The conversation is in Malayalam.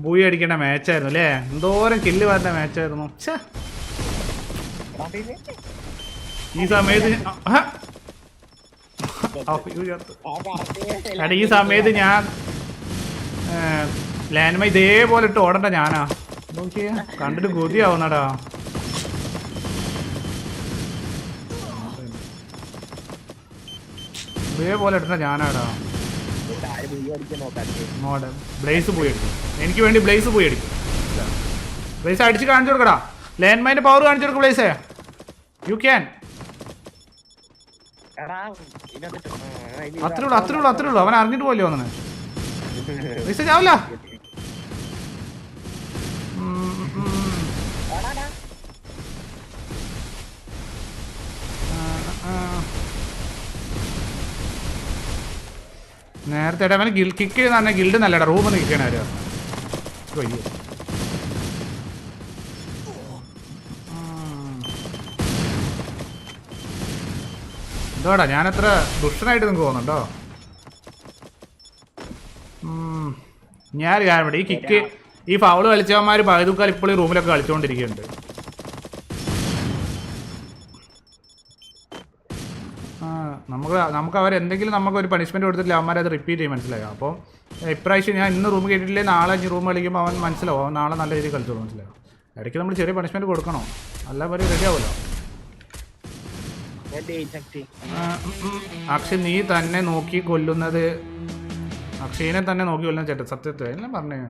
ബൂയി അടിക്കേണ്ട മാച്ചായിരുന്നു അല്ലേ? എന്തോരം കില്ല് വരേണ്ട മാച്ചായിരുന്നു. ഈ സമയത്ത് ഈ സമയത്ത് ഞാൻ ലാൻഡ്മ ഇതേപോലെ ഇട്ട് ഓടണ്ട ഞാനാ. നോക്കിയേ, കണ്ടിട്ട് കൊതിയാവുന്നടാ. ഇതേപോലെ ഇട്ട ഞാനാടാ. ബ്ലേസ് പോയി അടിക്കും, എനിക്ക് വേണ്ടി ബ്ലേസ് പോയി അടിക്കും. ബ്ലേസ് അടിച്ച് കാണിച്ചു കൊടുക്കടാ. ലാൻഡ് മൈൻ്റെ പവർ കാണിച്ചു കൊടുക്കും ബ്ലേസേ. You can. അത്രേ ഉള്ളൂ. അവൻ അറിഞ്ഞിട്ട് പോലോ അങ്ങനെ. ബ്ലേസ് ചാവില്ല. നേരത്തെ അവന് കിക്ക് ചെയ്ത് തന്നെ ഗിൽഡ് നല്ലടാ. റൂമൊന്ന് കിക്ക് ചെയ്യണ ആരോ. അയ്യോ, എന്തോടാ ഞാനത്ര ദുഷ്ടനായിട്ട് നിങ്ങൾക്ക് തോന്നുന്നുണ്ടോ? ഞാനൊരു കാര്യം, ഈ കിക്ക് ഈ ഫൗള് കളിച്ചവന്മാർ പകുതിക്കാൽ ഇപ്പോൾ ഈ റൂമിലൊക്കെ കളിച്ചുകൊണ്ടിരിക്കുന്നുണ്ട്. നമുക്ക് അവരെന്തെങ്കിലും നമുക്കൊരു പണിഷ്മെൻറ്റ് കൊടുത്തിട്ടില്ല, അവന്മാരെ അത് റിപ്പീറ്റ് ചെയ്യും. മനസ്സിലായോ? അപ്പോൾ ഇപ്രാവശ്യം ഞാൻ ഇന്ന് റൂം കേട്ടിട്ടില്ലേ, നാളെ 5 റൂം കളിക്കുമ്പോൾ അവൻ മനസ്സിലാവും. അവൻ നാളെ നല്ല രീതിയിൽ കളിച്ചോളൂ. മനസ്സിലാവും? ഇടയ്ക്ക് നമ്മൾ ചെറിയ പണിഷ്മെൻറ്റ് കൊടുക്കണോ? അല്ല പരി റെഡി ആവുമല്ലോ. അക്ഷയ് നീ തന്നെ നോക്കി കൊല്ലുന്നത്, അക്ഷയിനെ തന്നെ നോക്കി കൊല്ലുന്ന ചേട്ടൻ സത്യത്തെ എല്ലാം പറഞ്ഞു.